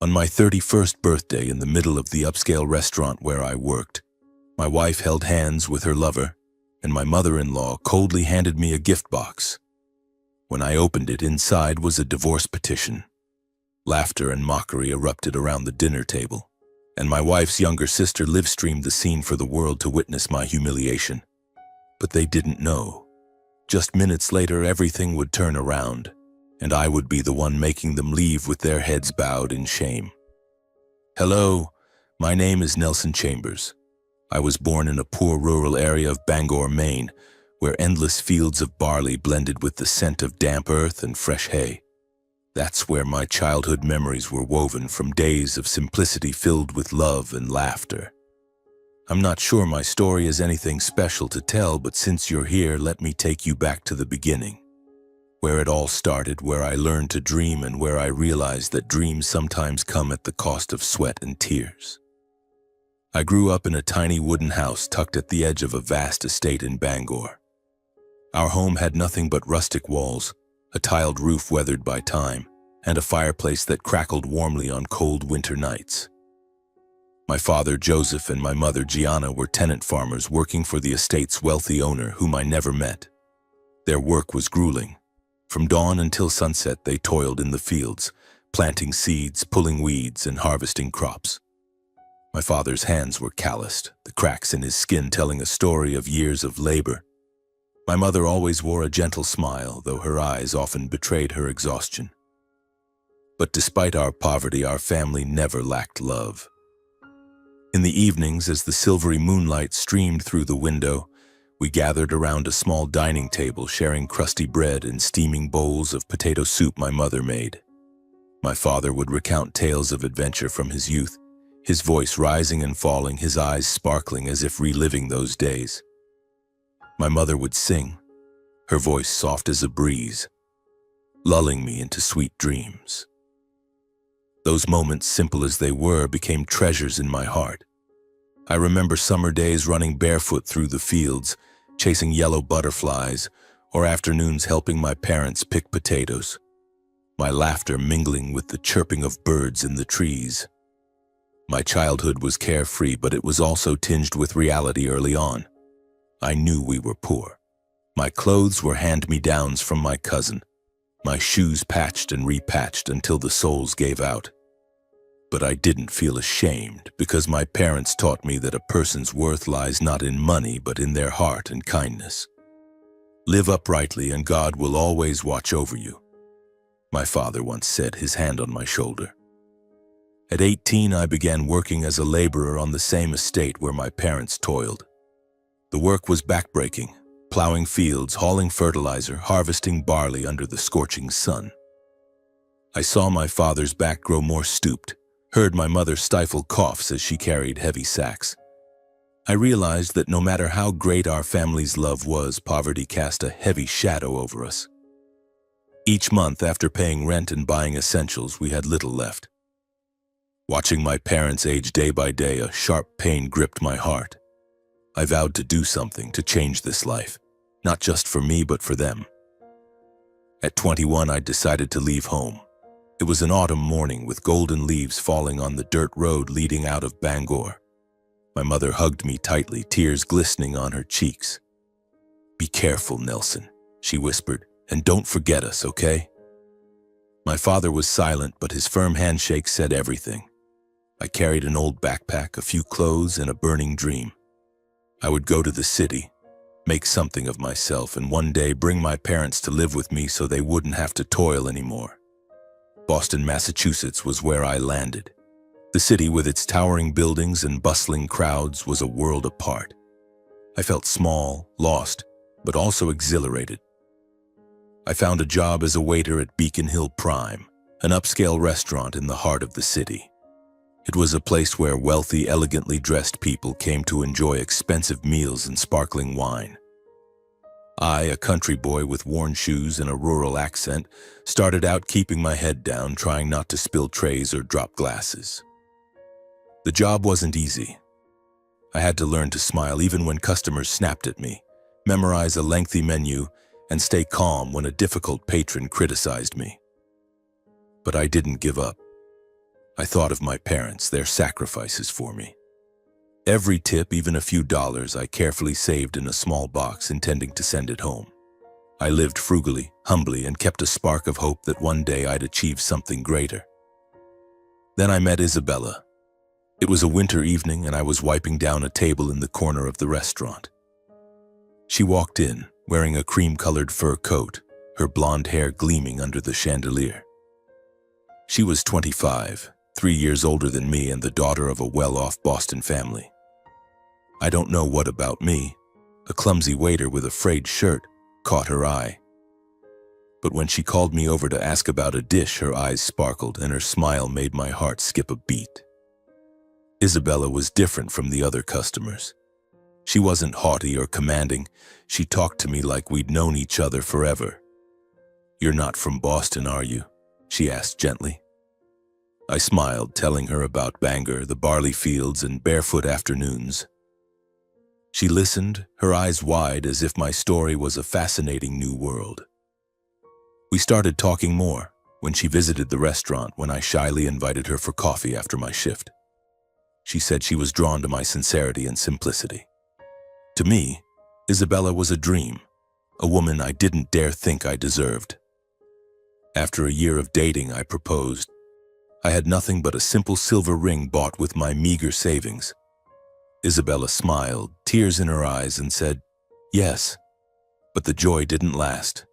On my 31st birthday, in the middle of the upscale restaurant where I worked, my wife held hands with her lover, and my mother-in-law coldly handed me a gift box. When I opened it, inside was a divorce petition. Laughter and mockery erupted around the dinner table, and my wife's younger sister live-streamed the scene for the world to witness my humiliation. But they didn't know. Just minutes later, everything would turn around, and I would be the one making them leave with their heads bowed in shame. Hello, my name is Nelson Chambers. I was born in a poor rural area of Bangor, Maine, where endless fields of barley blended with the scent of damp earth and fresh hay. That's where my childhood memories were woven, from days of simplicity filled with love and laughter. I'm not sure my story is anything special to tell, but since you're here, let me take you back to the beginning, where it all started, where I learned to dream, and where I realized that dreams sometimes come at the cost of sweat and tears. I grew up in a tiny wooden house tucked at the edge of a vast estate in Bangor. Our home had nothing but rustic walls, a tiled roof weathered by time, and a fireplace that crackled warmly on cold winter nights. My father, Joseph, and my mother, Gianna, were tenant farmers working for the estate's wealthy owner, whom I never met. Their work was grueling. From dawn until sunset, they toiled in the fields, planting seeds, pulling weeds, and harvesting crops. My father's hands were calloused, the cracks in his skin telling a story of years of labor. My mother always wore a gentle smile, though her eyes often betrayed her exhaustion. But despite our poverty, our family never lacked love. In the evenings, as the silvery moonlight streamed through the window, we gathered around a small dining table, sharing crusty bread and steaming bowls of potato soup my mother made. My father would recount tales of adventure from his youth, his voice rising and falling, his eyes sparkling as if reliving those days. My mother would sing, her voice soft as a breeze, lulling me into sweet dreams. Those moments, simple as they were, became treasures in my heart. I remember summer days running barefoot through the fields, chasing yellow butterflies, or afternoons helping my parents pick potatoes, my laughter mingling with the chirping of birds in the trees. My childhood was carefree, but it was also tinged with reality early on. I knew we were poor. My clothes were hand-me-downs from my cousin, my shoes patched and repatched until the soles gave out. But I didn't feel ashamed, because my parents taught me that a person's worth lies not in money but in their heart and kindness. Live uprightly and God will always watch over you, my father once said, his hand on my shoulder. At 18, I began working as a laborer on the same estate where my parents toiled. The work was backbreaking, plowing fields, hauling fertilizer, harvesting barley under the scorching sun. I saw my father's back grow more stooped, heard my mother stifle coughs as she carried heavy sacks. I realized that no matter how great our family's love was, poverty cast a heavy shadow over us. Each month, after paying rent and buying essentials, we had little left. Watching my parents age day by day, a sharp pain gripped my heart. I vowed to do something to change this life, not just for me, but for them. At 21, I decided to leave home. It was an autumn morning with golden leaves falling on the dirt road leading out of Bangor. My mother hugged me tightly, tears glistening on her cheeks. "Be careful, Nelson," she whispered, "and don't forget us, okay?" My father was silent, but his firm handshake said everything. I carried an old backpack, a few clothes, and a burning dream. I would go to the city, make something of myself, and one day bring my parents to live with me so they wouldn't have to toil anymore. Boston, Massachusetts was where I landed. The city, with its towering buildings and bustling crowds, was a world apart. I felt small, lost, but also exhilarated. I found a job as a waiter at Beacon Hill Prime, an upscale restaurant in the heart of the city. It was a place where wealthy, elegantly dressed people came to enjoy expensive meals and sparkling wine. I, a country boy with worn shoes and a rural accent, started out keeping my head down, trying not to spill trays or drop glasses. The job wasn't easy. I had to learn to smile even when customers snapped at me, memorize a lengthy menu, and stay calm when a difficult patron criticized me. But I didn't give up. I thought of my parents, their sacrifices for me. Every tip, even a few dollars, I carefully saved in a small box, intending to send it home. I lived frugally, humbly, and kept a spark of hope that one day I'd achieve something greater. Then I met Isabella. It was a winter evening, and I was wiping down a table in the corner of the restaurant. She walked in, wearing a cream-colored fur coat, her blonde hair gleaming under the chandelier. She was 25, 3 years older than me, and the daughter of a well-off Boston family. I don't know what about me. A clumsy waiter with a frayed shirt caught her eye. But when she called me over to ask about a dish, her eyes sparkled and her smile made my heart skip a beat. Isabella was different from the other customers. She wasn't haughty or commanding. She talked to me like we'd known each other forever. "You're not from Boston, are you?" she asked gently. I smiled, telling her about Bangor, the barley fields, and barefoot afternoons. She listened, her eyes wide, as if my story was a fascinating new world. We started talking more when she visited the restaurant, when I shyly invited her for coffee after my shift. She said she was drawn to my sincerity and simplicity. To me, Isabella was a dream, a woman I didn't dare think I deserved. After a year of dating, I proposed. I had nothing but a simple silver ring bought with my meager savings. Isabella smiled, tears in her eyes, and said, "Yes." But the joy didn't last.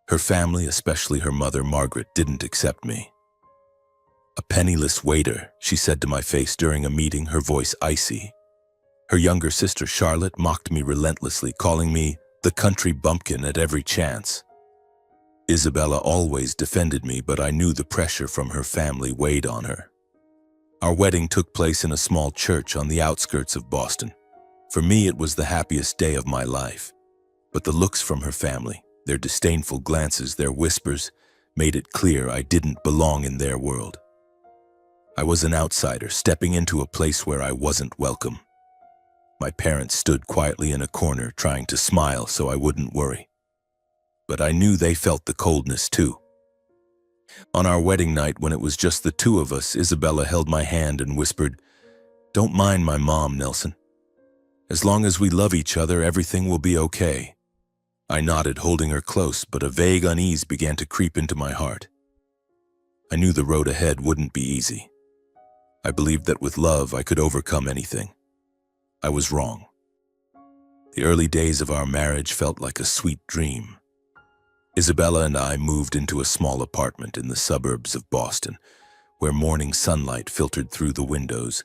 Her family, especially her mother, Margaret, didn't accept me. "A penniless waiter," she said to my face during a meeting, her voice icy. Her younger sister, Charlotte, mocked me relentlessly, calling me the country bumpkin at every chance. Isabella always defended me, but I knew the pressure from her family weighed on her. Our wedding took place in a small church on the outskirts of Boston. For me, it was the happiest day of my life. But the looks from her family, their disdainful glances, their whispers, made it clear I didn't belong in their world. I was an outsider, stepping into a place where I wasn't welcome. My parents stood quietly in a corner, trying to smile so I wouldn't worry. But I knew they felt the coldness too. On our wedding night, when it was just the two of us, Isabella held my hand and whispered, "Don't mind my mom, Nelson. As long as we love each other, everything will be okay." I nodded, holding her close, but a vague unease began to creep into my heart. I knew the road ahead wouldn't be easy. I believed that with love I could overcome anything. I was wrong. The early days of our marriage felt like a sweet dream. Isabella and I moved into a small apartment in the suburbs of Boston, where morning sunlight filtered through the windows,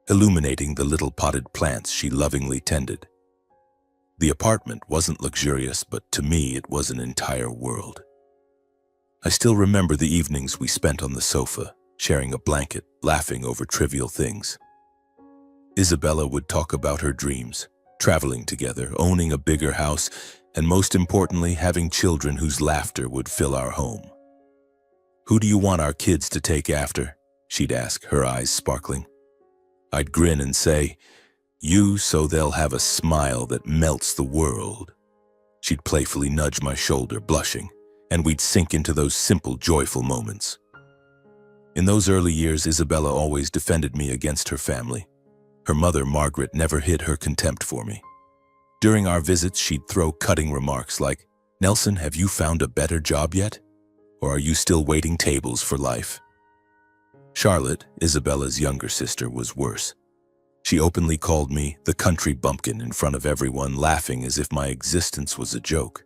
illuminating the little potted plants she lovingly tended. The apartment wasn't luxurious, but to me it was an entire world. I still remember the evenings we spent on the sofa, sharing a blanket, laughing over trivial things. Isabella would talk about her dreams, traveling together, owning a bigger house, and most importantly, having children whose laughter would fill our home. "Who do you want our kids to take after?" she'd ask, her eyes sparkling. I'd grin and say, "You, so they'll have a smile that melts the world." She'd playfully nudge my shoulder, blushing, and we'd sink into those simple, joyful moments. In those early years, Isabella always defended me against her family. Her mother, Margaret, never hid her contempt for me. During our visits, she'd throw cutting remarks like, "Nelson, have you found a better job yet? Or are you still waiting tables for life?" Charlotte, Isabella's younger sister, was worse. She openly called me the country bumpkin in front of everyone, laughing as if my existence was a joke.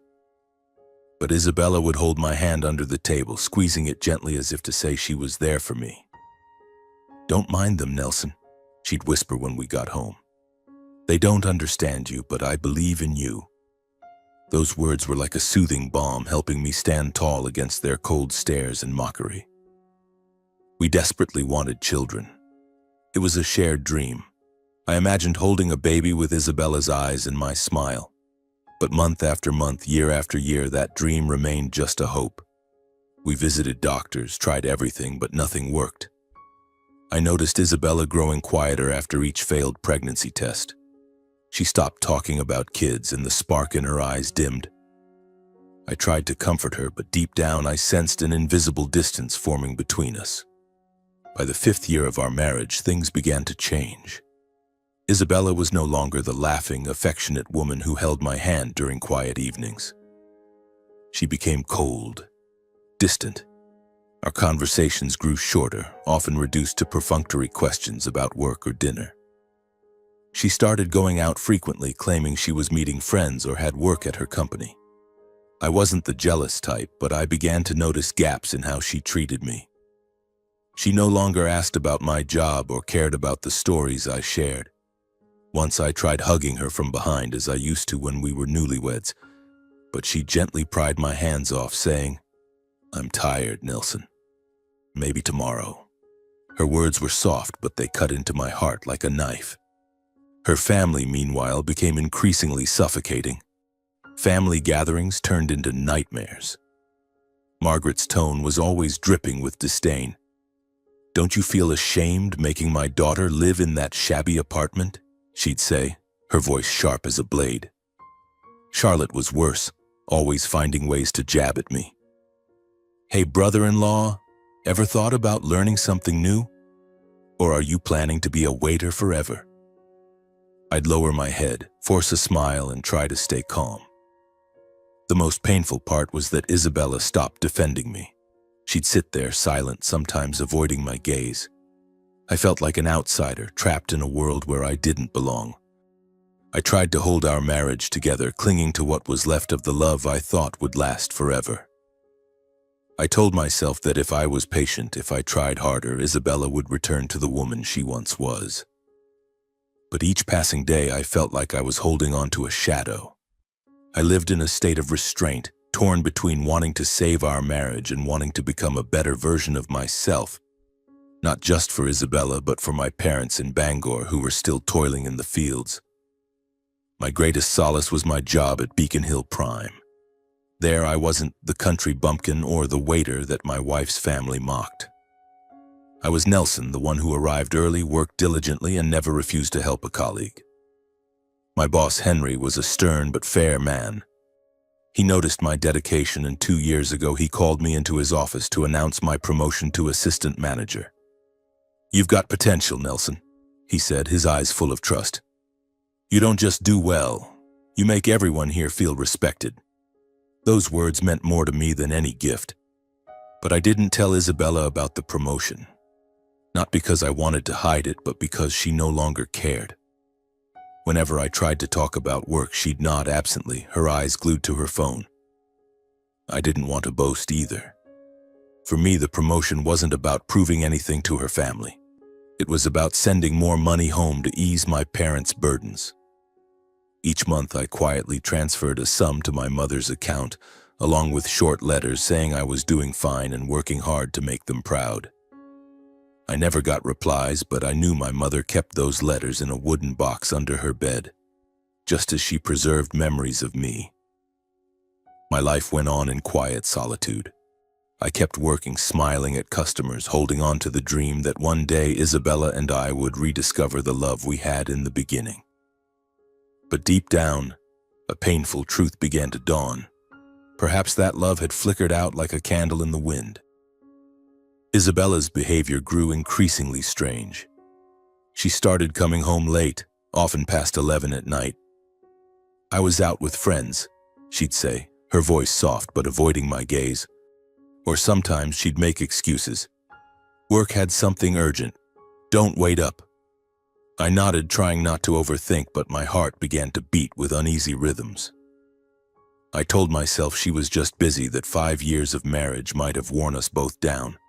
But Isabella would hold my hand under the table, squeezing it gently as if to say she was there for me. "Don't mind them, Nelson," she'd whisper when we got home. "They don't understand you, but I believe in you." Those words were like a soothing balm, helping me stand tall against their cold stares and mockery. We desperately wanted children. It was a shared dream. I imagined holding a baby with Isabella's eyes and my smile. But month after month, year after year, that dream remained just a hope. We visited doctors, tried everything, but nothing worked. I noticed Isabella growing quieter after each failed pregnancy test. She stopped talking about kids, and the spark in her eyes dimmed. I tried to comfort her, but deep down I sensed an invisible distance forming between us. By the 5th year of our marriage, things began to change. Isabella was no longer the laughing, affectionate woman who held my hand during quiet evenings. She became cold, distant. Our conversations grew shorter, often reduced to perfunctory questions about work or dinner. She started going out frequently, claiming she was meeting friends or had work at her company. I wasn't the jealous type, but I began to notice gaps in how she treated me. She no longer asked about my job or cared about the stories I shared. Once I tried hugging her from behind as I used to when we were newlyweds, but she gently pried my hands off, saying, "I'm tired, Nelson. Maybe tomorrow." Her words were soft, but they cut into my heart like a knife. Her family, meanwhile, became increasingly suffocating. Family gatherings turned into nightmares. Margaret's tone was always dripping with disdain. "Don't you feel ashamed making my daughter live in that shabby apartment?" she'd say, her voice sharp as a blade. Charlotte was worse, always finding ways to jab at me. "Hey, brother-in-law, ever thought about learning something new? Or are you planning to be a waiter forever?" I'd lower my head, force a smile, and try to stay calm. The most painful part was that Isabella stopped defending me. She'd sit there silent, sometimes avoiding my gaze. I felt like an outsider, trapped in a world where I didn't belong. I tried to hold our marriage together, clinging to what was left of the love I thought would last forever. I told myself that if I was patient, if I tried harder, Isabella would return to the woman she once was. But each passing day, I felt like I was holding on to a shadow. I lived in a state of restraint, torn between wanting to save our marriage and wanting to become a better version of myself, not just for Isabella, but for my parents in Bangor who were still toiling in the fields. My greatest solace was my job at Beacon Hill Prime. There I wasn't the country bumpkin or the waiter that my wife's family mocked. I was Nelson, the one who arrived early, worked diligently, and never refused to help a colleague. My boss, Henry, was a stern but fair man. He noticed my dedication, and 2 years ago he called me into his office to announce my promotion to assistant manager. "You've got potential, Nelson," he said, his eyes full of trust. "You don't just do well, you make everyone here feel respected." Those words meant more to me than any gift. But I didn't tell Isabella about the promotion. Not because I wanted to hide it, but because she no longer cared. Whenever I tried to talk about work, she'd nod absently, her eyes glued to her phone. I didn't want to boast either. For me, the promotion wasn't about proving anything to her family. It was about sending more money home to ease my parents' burdens. Each month, I quietly transferred a sum to my mother's account, along with short letters saying I was doing fine and working hard to make them proud. I never got replies, but I knew my mother kept those letters in a wooden box under her bed, just as she preserved memories of me. My life went on in quiet solitude. I kept working, smiling at customers, holding on to the dream that one day Isabella and I would rediscover the love we had in the beginning. But deep down, a painful truth began to dawn. Perhaps that love had flickered out like a candle in the wind. Isabella's behavior grew increasingly strange. She started coming home late, often past 11 at night. "I was out with friends," she'd say, her voice soft but avoiding my gaze. Or sometimes she'd make excuses. "Work had something urgent. Don't wait up." I nodded, trying not to overthink, but my heart began to beat with uneasy rhythms. I told myself she was just busy, that 5 years of marriage might have worn us both down.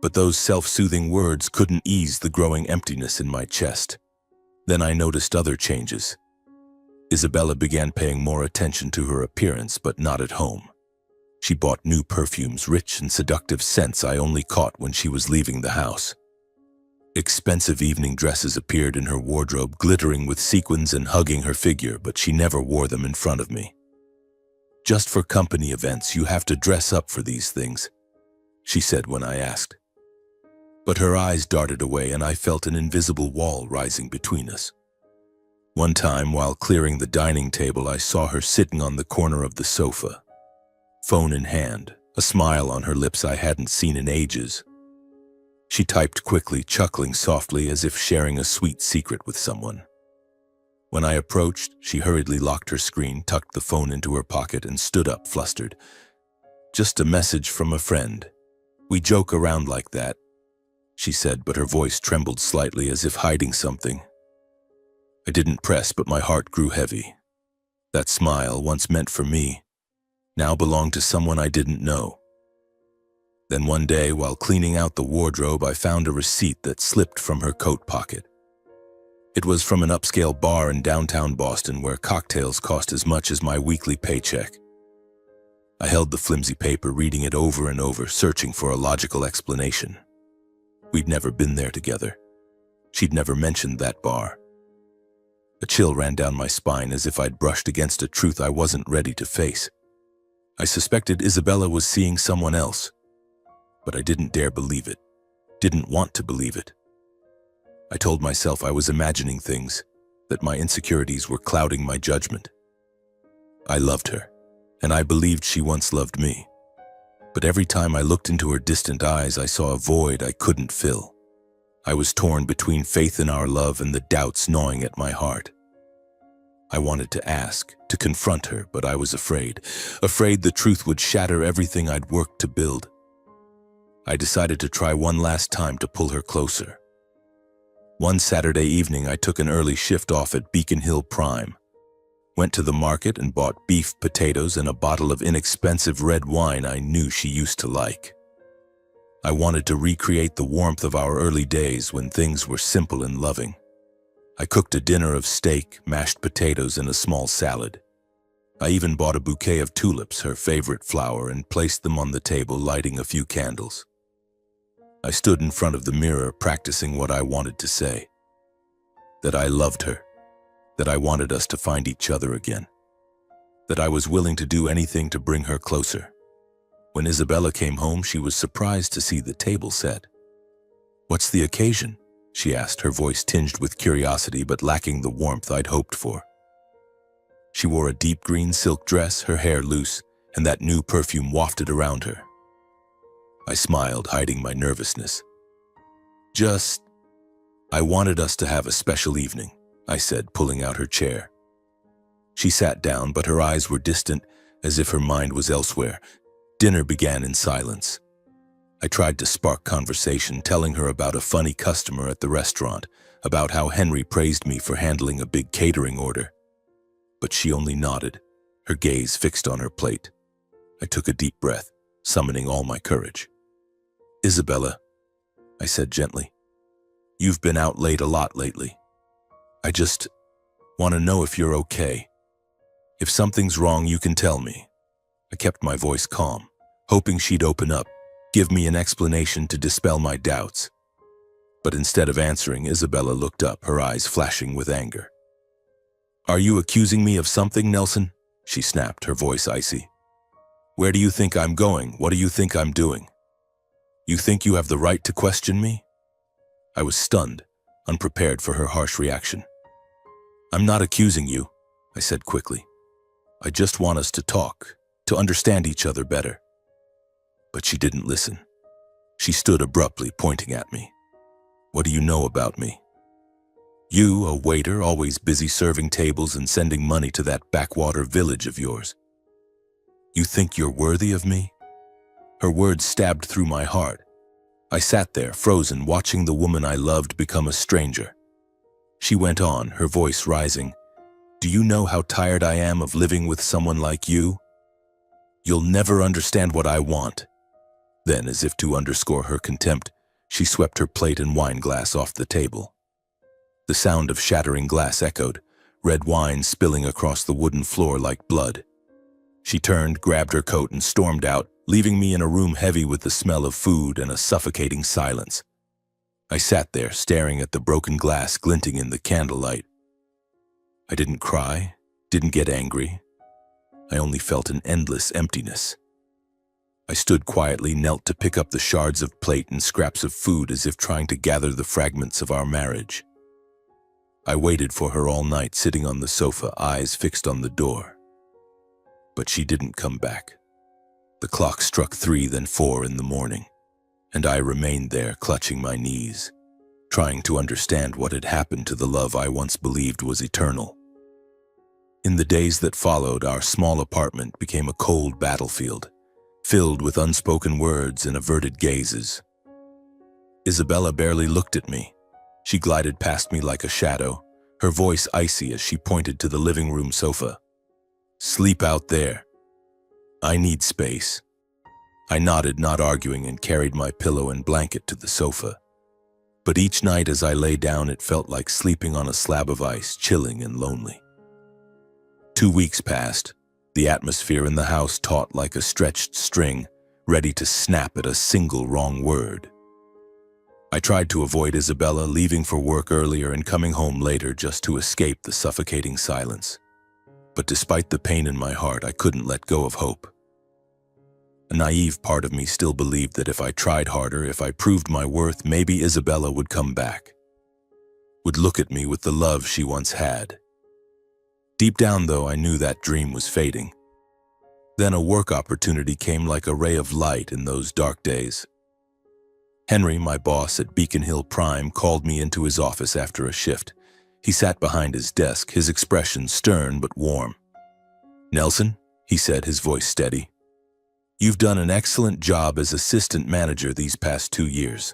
But those self-soothing words couldn't ease the growing emptiness in my chest. Then I noticed other changes. Isabella began paying more attention to her appearance, but not at home. She bought new perfumes, rich and seductive scents I only caught when she was leaving the house. Expensive evening dresses appeared in her wardrobe, glittering with sequins and hugging her figure, but she never wore them in front of me. "Just for company events, you have to dress up for these things," she said when I asked. But her eyes darted away, and I felt an invisible wall rising between us. One time, while clearing the dining table, I saw her sitting on the corner of the sofa, phone in hand, a smile on her lips I hadn't seen in ages. She typed quickly, chuckling softly as if sharing a sweet secret with someone. When I approached, she hurriedly locked her screen, tucked the phone into her pocket, and stood up, flustered. "Just a message from a friend. We joke around like that," she said, but her voice trembled slightly as if hiding something. I didn't press, but my heart grew heavy. That smile, once meant for me, now belonged to someone I didn't know. Then one day, while cleaning out the wardrobe, I found a receipt that slipped from her coat pocket. It was from an upscale bar in downtown Boston where cocktails cost as much as my weekly paycheck. I held the flimsy paper, reading it over and over, searching for a logical explanation. We'd never been there together. She'd never mentioned that bar. A chill ran down my spine as if I'd brushed against a truth I wasn't ready to face. I suspected Isabella was seeing someone else, but I didn't dare believe it, didn't want to believe it. I told myself I was imagining things, that my insecurities were clouding my judgment. I loved her, and I believed she once loved me. But every time I looked into her distant eyes, I saw a void I couldn't fill. I was torn between faith in our love and the doubts gnawing at my heart. I wanted to ask, to confront her, but I was afraid the truth would shatter everything I'd worked to build. I decided to try one last time to pull her closer. One Saturday evening, I took an early shift off at Beacon Hill Prime, went to the market and bought beef, potatoes, and a bottle of inexpensive red wine I knew she used to like. I wanted to recreate the warmth of our early days when things were simple and loving. I cooked a dinner of steak, mashed potatoes, and a small salad. I even bought a bouquet of tulips, her favorite flower, and placed them on the table, lighting a few candles. I stood in front of the mirror, practicing what I wanted to say. That I loved her, that I wanted us to find each other again, that I was willing to do anything to bring her closer. When Isabella came home, she was surprised to see the table set. "What's the occasion?" she asked, her voice tinged with curiosity but lacking the warmth I'd hoped for. She wore a deep green silk dress, her hair loose, and that new perfume wafted around her. I smiled, hiding my nervousness. I wanted us to have a special evening," I said, pulling out her chair. She sat down, but her eyes were distant, as if her mind was elsewhere. Dinner began in silence. I tried to spark conversation, telling her about a funny customer at the restaurant, about how Henry praised me for handling a big catering order. But she only nodded, her gaze fixed on her plate. I took a deep breath, summoning all my courage. "Isabella," I said gently, "you've been out late a lot lately. I just want to know if you're okay. If something's wrong, you can tell me." I kept my voice calm, hoping she'd open up, give me an explanation to dispel my doubts. But instead of answering, Isabella looked up, her eyes flashing with anger. "Are you accusing me of something, Nelson?" she snapped, her voice icy. "Where do you think I'm going? What do you think I'm doing? You think you have the right to question me?" I was stunned, unprepared for her harsh reaction. "I'm not accusing you," I said quickly. "I just want us to talk, to understand each other better." But she didn't listen. She stood abruptly, pointing at me. "What do you know about me? You, a waiter, always busy serving tables and sending money to that backwater village of yours. You think you're worthy of me?" Her words stabbed through my heart. I sat there, frozen, watching the woman I loved become a stranger. She went on, her voice rising. "Do you know how tired I am of living with someone like you? You'll never understand what I want." Then, as if to underscore her contempt, she swept her plate and wine glass off the table. The sound of shattering glass echoed, red wine spilling across the wooden floor like blood. She turned, grabbed her coat, and stormed out, leaving me in a room heavy with the smell of food and a suffocating silence. I sat there, staring at the broken glass glinting in the candlelight. I didn't cry, didn't get angry. I only felt an endless emptiness. I stood quietly, knelt to pick up the shards of plate and scraps of food as if trying to gather the fragments of our marriage. I waited for her all night, sitting on the sofa, eyes fixed on the door. But she didn't come back. The clock struck 3, then 4 in the morning, and I remained there clutching my knees, trying to understand what had happened to the love I once believed was eternal. In the days that followed, our small apartment became a cold battlefield, filled with unspoken words and averted gazes. Isabella barely looked at me. She glided past me like a shadow, her voice icy as she pointed to the living room sofa. "Sleep out there. I need space." I nodded, not arguing, and carried my pillow and blanket to the sofa. But each night as I lay down, it felt like sleeping on a slab of ice, chilling and lonely. 2 weeks passed, the atmosphere in the house taut like a stretched string, ready to snap at a single wrong word. I tried to avoid Isabella, leaving for work earlier and coming home later just to escape the suffocating silence. But despite the pain in my heart, I couldn't let go of hope. A naive part of me still believed that if I tried harder, if I proved my worth, maybe Isabella would come back, would look at me with the love she once had. Deep down, though, I knew that dream was fading. Then a work opportunity came like a ray of light in those dark days. Henry, my boss at Beacon Hill Prime, called me into his office after a shift. He sat behind his desk, his expression stern but warm. "Nelson," he said, his voice steady, "you've done an excellent job as assistant manager these past 2 years.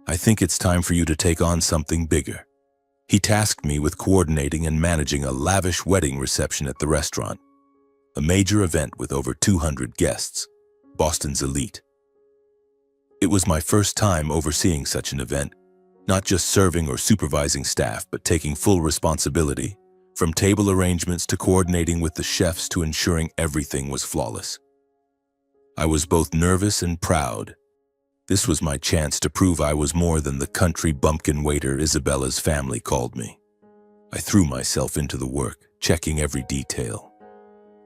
I think it's time for you to take on something bigger." He tasked me with coordinating and managing a lavish wedding reception at the restaurant, a major event with over 200 guests, Boston's elite. It was my first time overseeing such an event, not just serving or supervising staff, but taking full responsibility, from table arrangements to coordinating with the chefs to ensuring everything was flawless. I was both nervous and proud. This was my chance to prove I was more than the country bumpkin waiter Isabella's family called me. I threw myself into the work, checking every detail.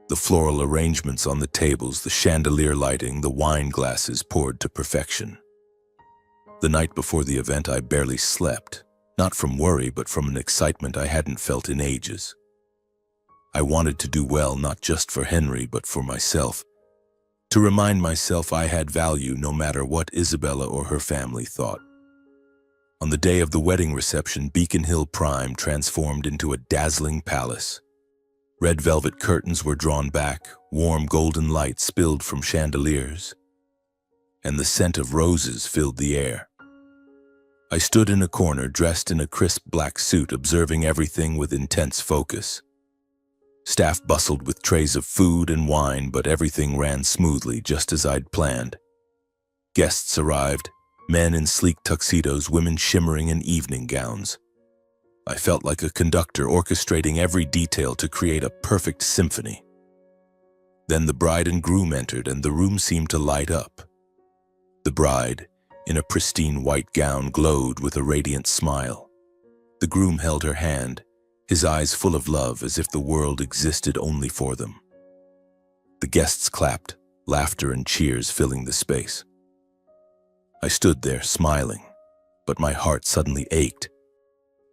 The floral arrangements on the tables, the chandelier lighting, the wine glasses poured to perfection. The night before the event, I barely slept, not from worry, but from an excitement I hadn't felt in ages. I wanted to do well, not just for Henry, but for myself, to remind myself I had value no matter what Isabella or her family thought. On the day of the wedding reception, Beacon Hill Prime transformed into a dazzling palace. Red velvet curtains were drawn back, warm golden light spilled from chandeliers, and the scent of roses filled the air. I stood in a corner, dressed in a crisp black suit, observing everything with intense focus. Staff bustled with trays of food and wine, but everything ran smoothly, just as I'd planned. Guests arrived, men in sleek tuxedos, women shimmering in evening gowns. I felt like a conductor orchestrating every detail to create a perfect symphony. Then the bride and groom entered, and the room seemed to light up. The bride, in a pristine white gown, glowed with a radiant smile. The groom held her hand, his eyes full of love, as if the world existed only for them. The guests clapped, laughter and cheers filling the space. I stood there, smiling, but my heart suddenly ached.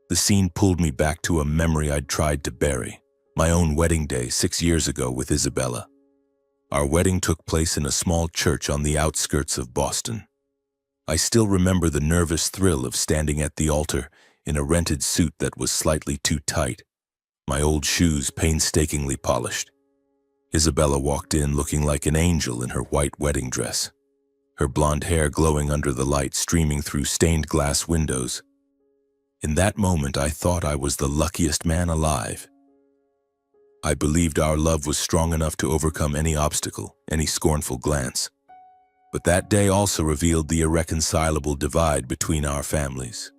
The scene pulled me back to a memory I'd tried to bury, my own wedding day 6 years ago with Isabella. Our wedding took place in a small church on the outskirts of Boston. I still remember the nervous thrill of standing at the altar in a rented suit that was slightly too tight, my old shoes painstakingly polished. Isabella walked in looking like an angel in her white wedding dress, her blonde hair glowing under the light streaming through stained glass windows. In that moment, I thought I was the luckiest man alive. I believed our love was strong enough to overcome any obstacle, any scornful glance. But that day also revealed the irreconcilable divide between our families.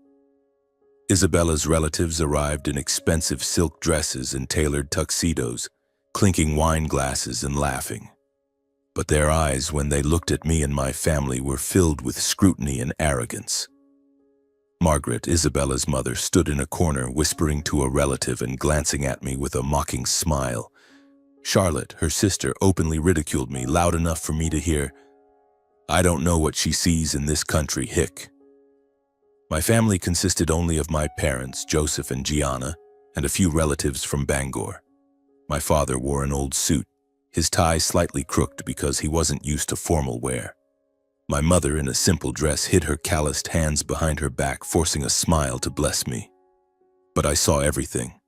Isabella's relatives arrived in expensive silk dresses and tailored tuxedos, clinking wine glasses and laughing. But their eyes, when they looked at me and my family, were filled with scrutiny and arrogance. Margaret, Isabella's mother, stood in a corner, whispering to a relative and glancing at me with a mocking smile. Charlotte, her sister, openly ridiculed me, loud enough for me to hear, "I don't know what she sees in this country, hick." My family consisted only of my parents, Joseph and Gianna, and a few relatives from Bangor. My father wore an old suit, his tie slightly crooked because he wasn't used to formal wear. My mother, in a simple dress, hid her calloused hands behind her back, forcing a smile to bless me. But I saw everything.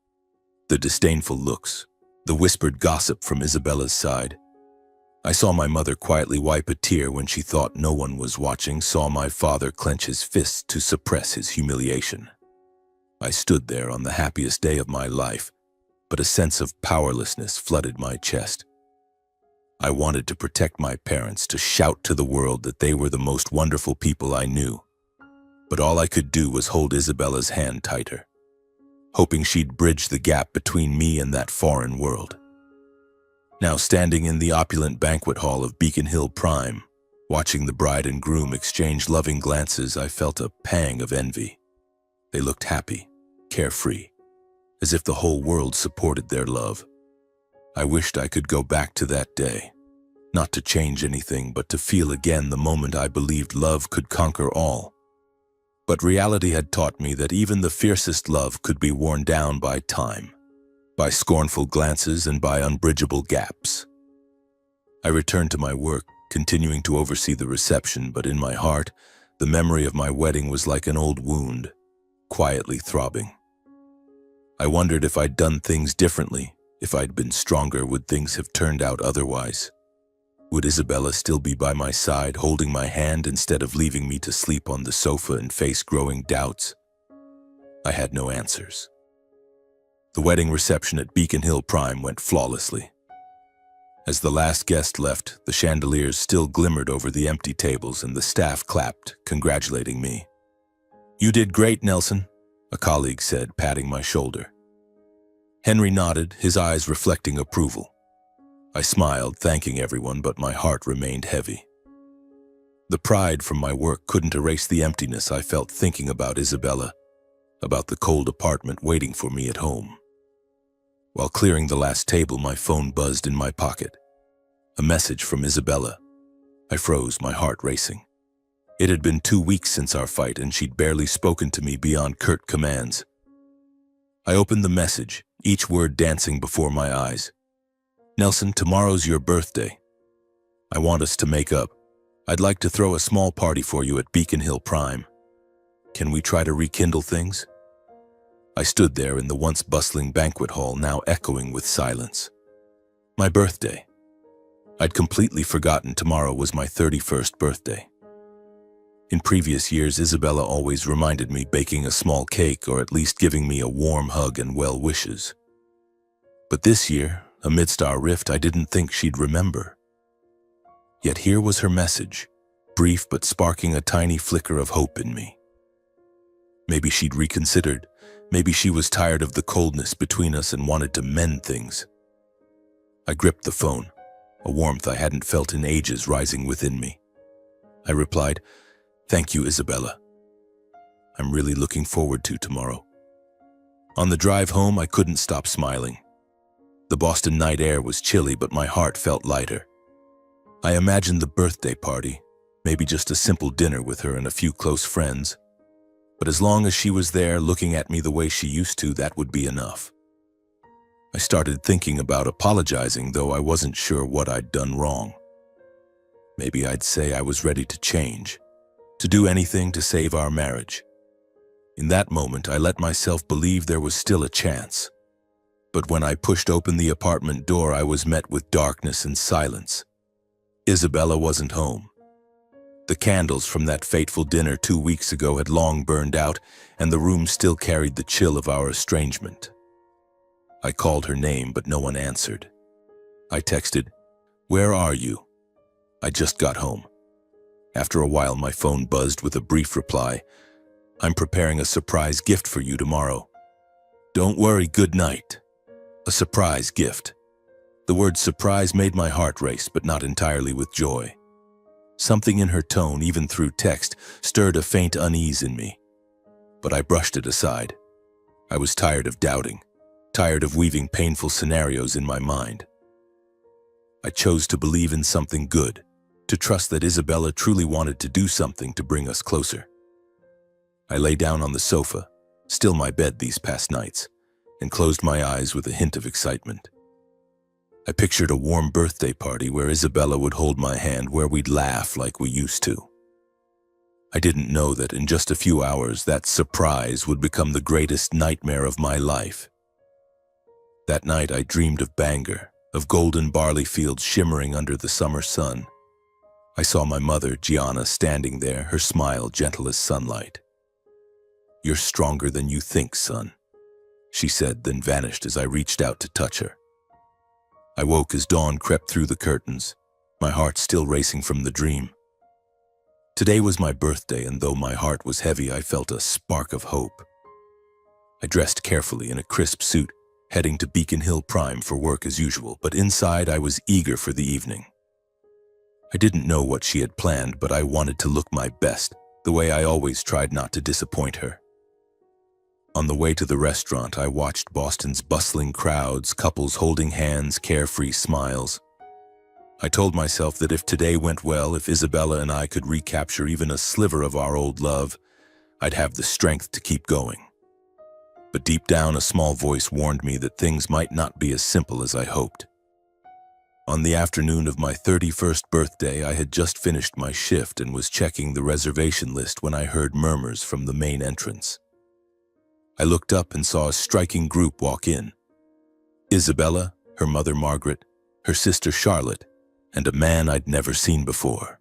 The disdainful looks, the whispered gossip from Isabella's side. I saw my mother quietly wipe a tear when she thought no one was watching, saw my father clench his fists to suppress his humiliation. I stood there on the happiest day of my life, but a sense of powerlessness flooded my chest. I wanted to protect my parents, to shout to the world that they were the most wonderful people I knew. But all I could do was hold Isabella's hand tighter, hoping she'd bridge the gap between me and that foreign world. Now, standing in the opulent banquet hall of Beacon Hill Prime, watching the bride and groom exchange loving glances, I felt a pang of envy. They looked happy, carefree, as if the whole world supported their love. I wished I could go back to that day, not to change anything, but to feel again the moment I believed love could conquer all. But reality had taught me that even the fiercest love could be worn down by time, by scornful glances and by unbridgeable gaps. I returned to my work, continuing to oversee the reception, but in my heart, the memory of my wedding was like an old wound, quietly throbbing. I wondered if I'd done things differently. If I'd been stronger, would things have turned out otherwise? Would Isabella still be by my side, holding my hand instead of leaving me to sleep on the sofa and face growing doubts? I had no answers. The wedding reception at Beacon Hill Prime went flawlessly. As the last guest left, the chandeliers still glimmered over the empty tables and the staff clapped, congratulating me. "You did great, Nelson," a colleague said, patting my shoulder. Henry nodded, his eyes reflecting approval. I smiled, thanking everyone, but my heart remained heavy. The pride from my work couldn't erase the emptiness I felt thinking about Isabella, about the cold apartment waiting for me at home. While clearing the last table, my phone buzzed in my pocket. A message from Isabella. I froze, my heart racing. It had been 2 weeks since our fight, and she'd barely spoken to me beyond curt commands. I opened the message, each word dancing before my eyes. "Nelson, tomorrow's your birthday. I want us to make up. I'd like to throw a small party for you at Beacon Hill Prime. Can we try to rekindle things?" I stood there in the once bustling banquet hall, now echoing with silence. My birthday. I'd completely forgotten tomorrow was my 31st birthday. In previous years, Isabella always reminded me, baking a small cake or at least giving me a warm hug and well wishes. But this year, amidst our rift, I didn't think she'd remember. Yet here was her message, brief but sparking a tiny flicker of hope in me. Maybe she'd reconsidered. Maybe she was tired of the coldness between us and wanted to mend things. I gripped the phone, a warmth I hadn't felt in ages rising within me. I replied, "Thank you, Isabella. I'm really looking forward to tomorrow." On the drive home, I couldn't stop smiling. The Boston night air was chilly, but my heart felt lighter. I imagined the birthday party, maybe just a simple dinner with her and a few close friends. But as long as she was there, looking at me the way she used to, that would be enough. I started thinking about apologizing, though I wasn't sure what I'd done wrong. Maybe I'd say I was ready to change, to do anything to save our marriage. In that moment, I let myself believe there was still a chance. But when I pushed open the apartment door, I was met with darkness and silence. Isabella wasn't home. The candles from that fateful dinner 2 weeks ago had long burned out, and the room still carried the chill of our estrangement. I called her name, but no one answered. I texted, "Where are you? I just got home." After a while, my phone buzzed with a brief reply, "I'm preparing a surprise gift for you tomorrow. Don't worry, good night." A surprise gift. The word surprise made my heart race, but not entirely with joy. Something in her tone, even through text, stirred a faint unease in me. But I brushed it aside. I was tired of doubting, tired of weaving painful scenarios in my mind. I chose to believe in something good, to trust that Isabella truly wanted to do something to bring us closer. I lay down on the sofa, still my bed these past nights, and closed my eyes with a hint of excitement. I pictured a warm birthday party where Isabella would hold my hand, where we'd laugh like we used to. I didn't know that in just a few hours that surprise would become the greatest nightmare of my life. That night I dreamed of Bangor, of golden barley fields shimmering under the summer sun. I saw my mother, Gianna, standing there, her smile gentle as sunlight. "You're stronger than you think, son," she said, then vanished as I reached out to touch her. I woke as dawn crept through the curtains, my heart still racing from the dream. Today was my birthday, and though my heart was heavy, I felt a spark of hope. I dressed carefully in a crisp suit, heading to Beacon Hill Prime for work as usual, but inside I was eager for the evening. I didn't know what she had planned, but I wanted to look my best, the way I always tried not to disappoint her. On the way to the restaurant, I watched Boston's bustling crowds, couples holding hands, carefree smiles. I told myself that if today went well, if Isabella and I could recapture even a sliver of our old love, I'd have the strength to keep going. But deep down, a small voice warned me that things might not be as simple as I hoped. On the afternoon of my 31st birthday, I had just finished my shift and was checking the reservation list when I heard murmurs from the main entrance. I looked up and saw a striking group walk in. Isabella, her mother Margaret, her sister Charlotte, and a man I'd never seen before.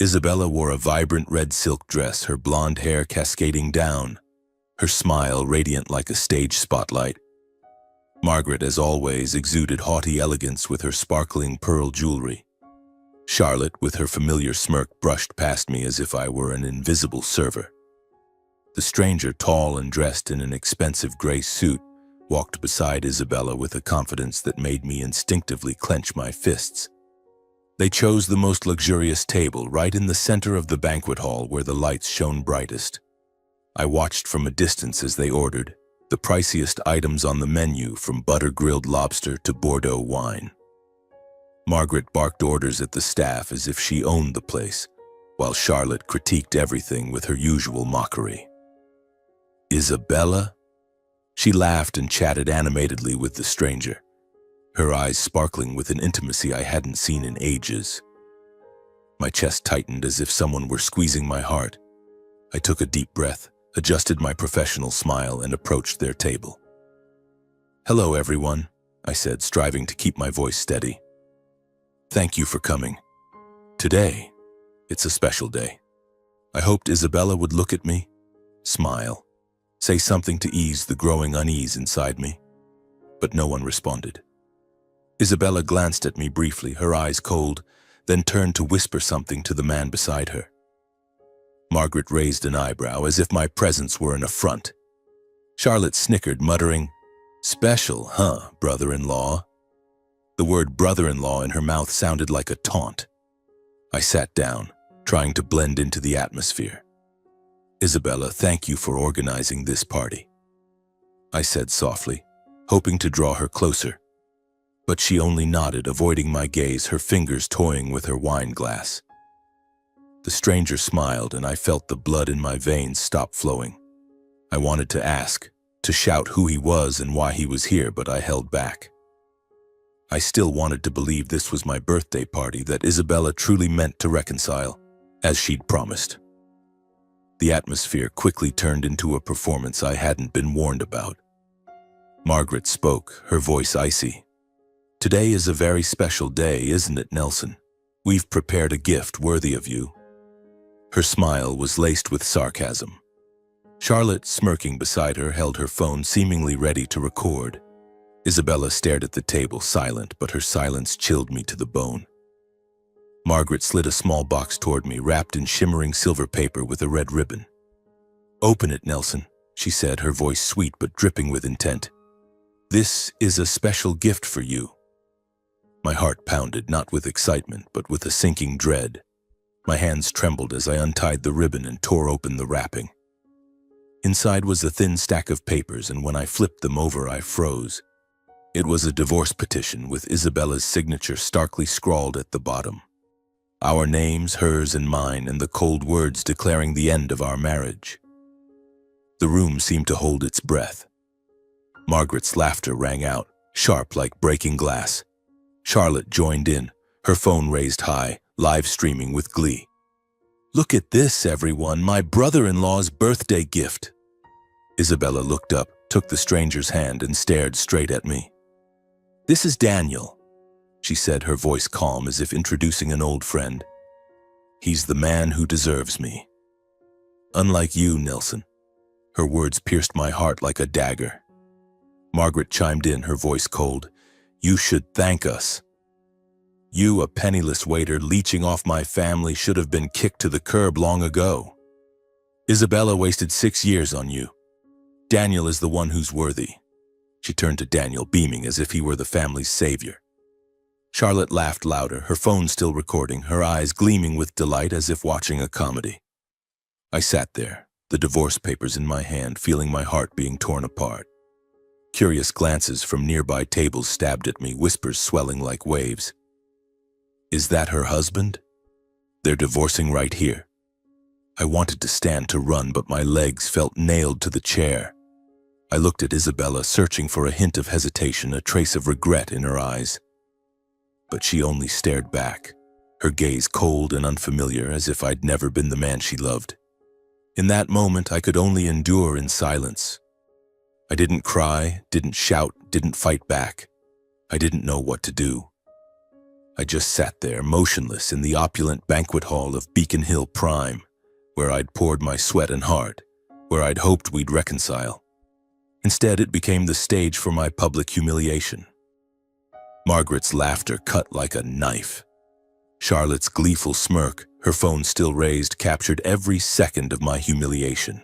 Isabella wore a vibrant red silk dress, her blonde hair cascading down, her smile radiant like a stage spotlight. Margaret, as always, exuded haughty elegance with her sparkling pearl jewelry. Charlotte, with her familiar smirk, brushed past me as if I were an invisible server. The stranger, tall and dressed in an expensive gray suit, walked beside Isabella with a confidence that made me instinctively clench my fists. They chose the most luxurious table, right in the center of the banquet hall where the lights shone brightest. I watched from a distance as they ordered, the priciest items on the menu, from butter-grilled lobster to Bordeaux wine. Margaret barked orders at the staff as if she owned the place, while Charlotte critiqued everything with her usual mockery. "Isabella?" She laughed and chatted animatedly with the stranger, her eyes sparkling with an intimacy I hadn't seen in ages. My chest tightened as if someone were squeezing my heart. I took a deep breath, adjusted my professional smile, and approached their table. "Hello, everyone," I said, striving to keep my voice steady. "Thank you for coming. Today, it's a special day." I hoped Isabella would look at me, smile, say something to ease the growing unease inside me, but no one responded. Isabella glanced at me briefly, her eyes cold, then turned to whisper something to the man beside her. Margaret raised an eyebrow as if my presence were an affront. Charlotte snickered, muttering, "Special, huh, brother-in-law?" The word brother-in-law in her mouth sounded like a taunt. I sat down, trying to blend into the atmosphere. "Isabella, thank you for organizing this party," I said softly, hoping to draw her closer. But she only nodded, avoiding my gaze, her fingers toying with her wine glass. The stranger smiled, and I felt the blood in my veins stop flowing. I wanted to ask, to shout who he was and why he was here, but I held back. I still wanted to believe this was my birthday party, that Isabella truly meant to reconcile, as she'd promised. The atmosphere quickly turned into a performance I hadn't been warned about. Margaret spoke, her voice icy. "Today is a very special day, isn't it, Nelson? We've prepared a gift worthy of you." Her smile was laced with sarcasm. Charlotte, smirking beside her, held her phone, seemingly ready to record. Isabella stared at the table, silent, but her silence chilled me to the bone. Margaret slid a small box toward me, wrapped in shimmering silver paper with a red ribbon. "Open it, Nelson," she said, her voice sweet but dripping with intent. "This is a special gift for you." My heart pounded, not with excitement, but with a sinking dread. My hands trembled as I untied the ribbon and tore open the wrapping. Inside was a thin stack of papers, and when I flipped them over, I froze. It was a divorce petition with Isabella's signature starkly scrawled at the bottom. Our names, hers and mine, and the cold words declaring the end of our marriage. The room seemed to hold its breath. Margaret's laughter rang out, sharp like breaking glass. Charlotte joined in, her phone raised high, live streaming with glee. "Look at this, everyone, my brother-in-law's birthday gift." Isabella looked up, took the stranger's hand, and stared straight at me. "This is Daniel," she said, her voice calm as if introducing an old friend. "He's the man who deserves me. Unlike you, Nelson." Her words pierced my heart like a dagger. Margaret chimed in, her voice cold. "You should thank us. You, a penniless waiter leeching off my family, should have been kicked to the curb long ago. Isabella wasted 6 years on you. Daniel is the one who's worthy." She turned to Daniel, beaming as if he were the family's savior. Charlotte laughed louder, her phone still recording, her eyes gleaming with delight as if watching a comedy. I sat there, the divorce papers in my hand, feeling my heart being torn apart. Curious glances from nearby tables stabbed at me, whispers swelling like waves. Is that her husband? They're divorcing right here. I wanted to stand to run, but my legs felt nailed to the chair. I looked at Isabella, searching for a hint of hesitation, a trace of regret in her eyes. But she only stared back, her gaze cold and unfamiliar, as if I'd never been the man she loved. In that moment, I could only endure in silence. I didn't cry, didn't shout, didn't fight back. I didn't know what to do. I just sat there, motionless, in the opulent banquet hall of Beacon Hill Prime, where I'd poured my sweat and heart, where I'd hoped we'd reconcile. Instead, it became the stage for my public humiliation. Margaret's laughter cut like a knife. Charlotte's gleeful smirk, her phone still raised, captured every second of my humiliation.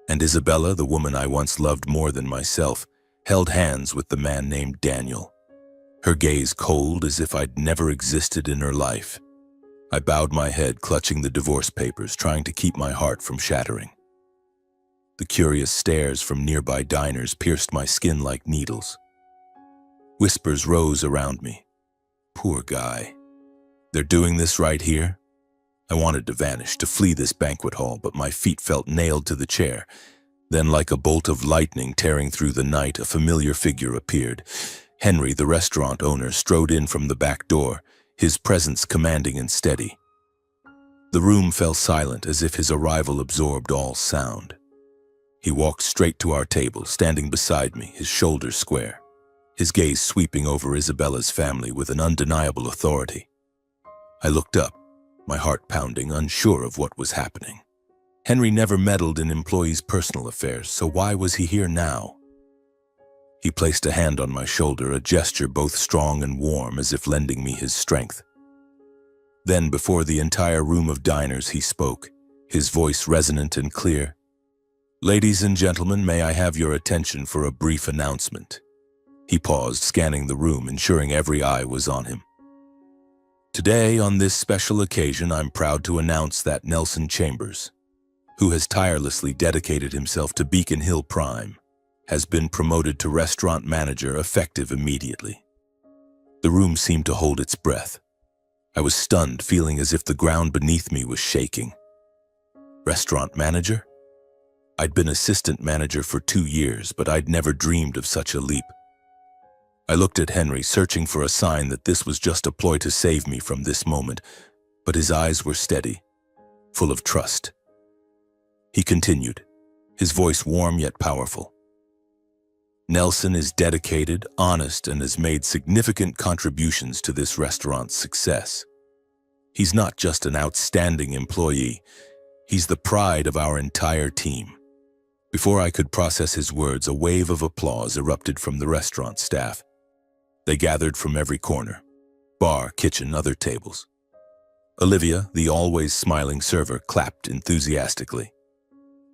And Isabella, the woman I once loved more than myself, held hands with the man named Daniel. Her gaze cold as if I'd never existed in her life. I bowed my head, clutching the divorce papers, trying to keep my heart from shattering. The curious stares from nearby diners pierced my skin like needles. Whispers rose around me. Poor guy. They're doing this right here? I wanted to vanish, to flee this banquet hall, but my feet felt nailed to the chair. Then, like a bolt of lightning tearing through the night, a familiar figure appeared. Henry, the restaurant owner, strode in from the back door, his presence commanding and steady. The room fell silent, as if his arrival absorbed all sound. He walked straight to our table, standing beside me, his shoulders square, his gaze sweeping over Isabella's family with an undeniable authority. I looked up, my heart pounding, unsure of what was happening. Henry never meddled in employees' personal affairs, so why was he here now? He placed a hand on my shoulder, a gesture both strong and warm, as if lending me his strength. Then, before the entire room of diners, he spoke, his voice resonant and clear. "Ladies and gentlemen, may I have your attention for a brief announcement?" He paused, scanning the room, ensuring every eye was on him. "Today, on this special occasion, I'm proud to announce that Nelson Chambers, who has tirelessly dedicated himself to Beacon Hill Prime, has been promoted to restaurant manager, effective immediately." The room seemed to hold its breath. I was stunned, feeling as if the ground beneath me was shaking. Restaurant manager? I'd been assistant manager for 2 years, but I'd never dreamed of such a leap. I looked at Henry, searching for a sign that this was just a ploy to save me from this moment, but his eyes were steady, full of trust. He continued, his voice warm yet powerful. "Nelson is dedicated, honest, and has made significant contributions to this restaurant's success. He's not just an outstanding employee, he's the pride of our entire team." Before I could process his words, a wave of applause erupted from the restaurant staff. They gathered from every corner, bar, kitchen, other tables. Olivia, the always smiling server, clapped enthusiastically.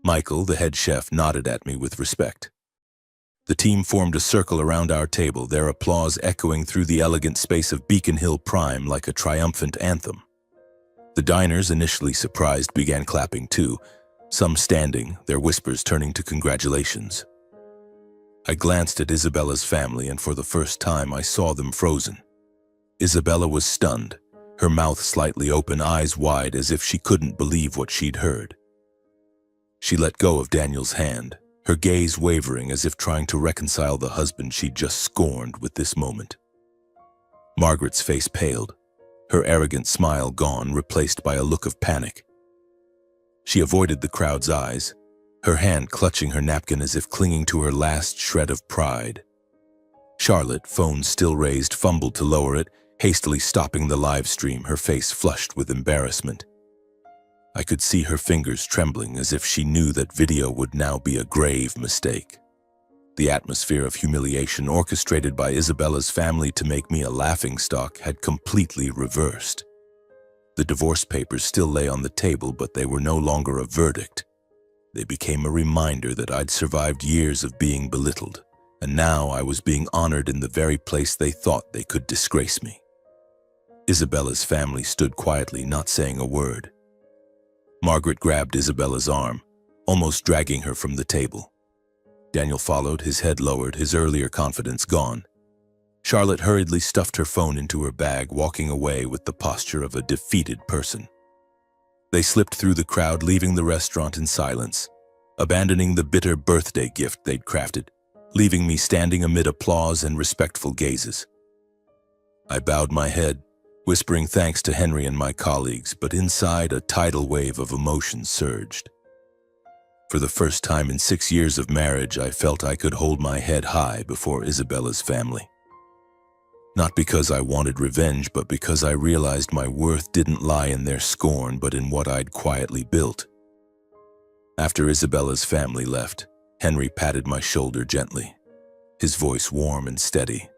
Michael, the head chef, nodded at me with respect. The team formed a circle around our table, their applause echoing through the elegant space of Beacon Hill Prime like a triumphant anthem. The diners, initially surprised, began clapping too, some standing, their whispers turning to congratulations. I glanced at Isabella's family, and for the first time I saw them frozen. Isabella was stunned, her mouth slightly open, eyes wide, as if she couldn't believe what she'd heard. She let go of Daniel's hand, her gaze wavering as if trying to reconcile the husband she'd just scorned with this moment. Margaret's face paled, her arrogant smile gone, replaced by a look of panic. She avoided the crowd's eyes, her hand clutching her napkin as if clinging to her last shred of pride. Charlotte, phone still raised, fumbled to lower it, hastily stopping the live stream, her face flushed with embarrassment. I could see her fingers trembling as if she knew that video would now be a grave mistake. The atmosphere of humiliation orchestrated by Isabella's family to make me a laughingstock had completely reversed. The divorce papers still lay on the table, but they were no longer a verdict. They became a reminder that I'd survived years of being belittled, and now I was being honored in the very place they thought they could disgrace me. Isabella's family stood quietly, not saying a word. Margaret grabbed Isabella's arm, almost dragging her from the table. Daniel followed, his head lowered, his earlier confidence gone. Charlotte hurriedly stuffed her phone into her bag, walking away with the posture of a defeated person. They slipped through the crowd, leaving the restaurant in silence, abandoning the bitter birthday gift they'd crafted, leaving me standing amid applause and respectful gazes. I bowed my head, whispering thanks to Henry and my colleagues, but inside a tidal wave of emotion surged. For the first time in 6 years of marriage, I felt I could hold my head high before Isabella's family. Not because I wanted revenge, but because I realized my worth didn't lie in their scorn, but in what I'd quietly built. After Isabella's family left, Henry patted my shoulder gently, his voice warm and steady.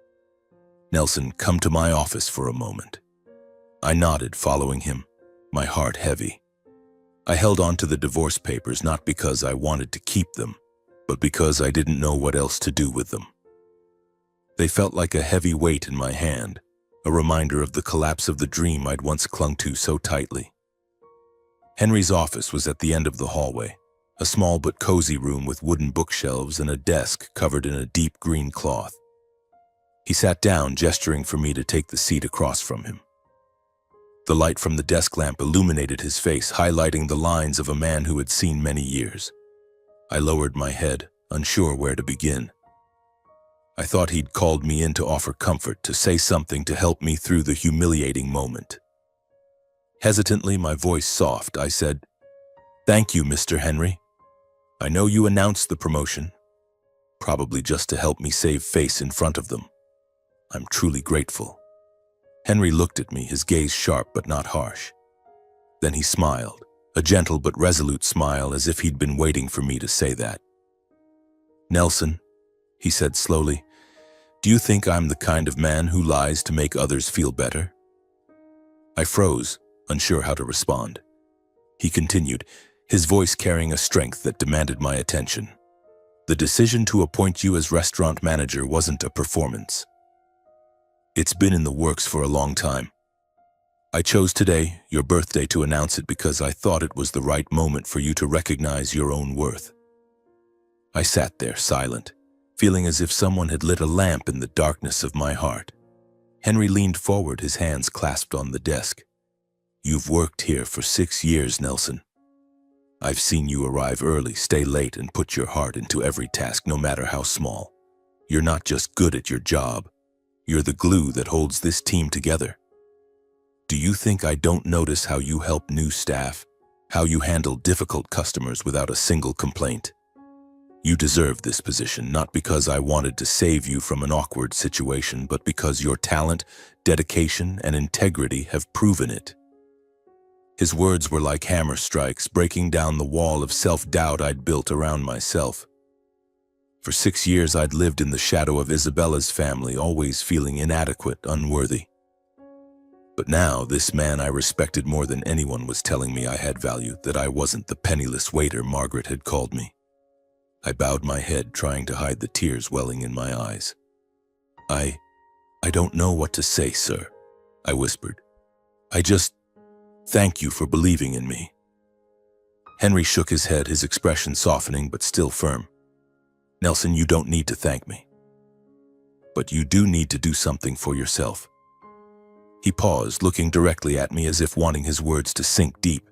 "Nelson, come to my office for a moment." I nodded, following him, my heart heavy. I held on to the divorce papers not because I wanted to keep them, but because I didn't know what else to do with them. They felt like a heavy weight in my hand, a reminder of the collapse of the dream I'd once clung to so tightly. Henry's office was at the end of the hallway, a small but cozy room with wooden bookshelves and a desk covered in a deep green cloth. He sat down, gesturing for me to take the seat across from him. The light from the desk lamp illuminated his face, highlighting the lines of a man who had seen many years. I lowered my head, unsure where to begin. I thought he'd called me in to offer comfort, to say something to help me through the humiliating moment. Hesitantly, my voice soft, I said, "Thank you, Mr. Henry. I know you announced the promotion, probably just to help me save face in front of them. I'm truly grateful." Henry looked at me, his gaze sharp but not harsh. Then he smiled, a gentle but resolute smile, as if he'd been waiting for me to say that. "Nelson," he said slowly, "do you think I'm the kind of man who lies to make others feel better?" I froze, unsure how to respond. He continued, his voice carrying a strength that demanded my attention. "The decision to appoint you as restaurant manager wasn't a performance. It's been in the works for a long time. I chose today, your birthday, to announce it because I thought it was the right moment for you to recognize your own worth." I sat there, silent, feeling as if someone had lit a lamp in the darkness of my heart. Henry leaned forward, his hands clasped on the desk. "You've worked here for 6 years, Nelson. I've seen you arrive early, stay late, and put your heart into every task, no matter how small. You're not just good at your job. You're the glue that holds this team together. Do you think I don't notice how you help new staff, how you handle difficult customers without a single complaint? You deserve this position, not because I wanted to save you from an awkward situation, but because your talent, dedication, and integrity have proven it." His words were like hammer strikes, breaking down the wall of self-doubt I'd built around myself. For 6 years, I'd lived in the shadow of Isabella's family, always feeling inadequate, unworthy. But now, this man I respected more than anyone was telling me I had value, that I wasn't the penniless waiter Margaret had called me. I bowed my head, trying to hide the tears welling in my eyes. I don't know what to say, sir," I whispered. "I just thank you for believing in me." Henry shook his head, his expression softening but still firm. "Nelson, you don't need to thank me. But you do need to do something for yourself." He paused, looking directly at me as if wanting his words to sink deep.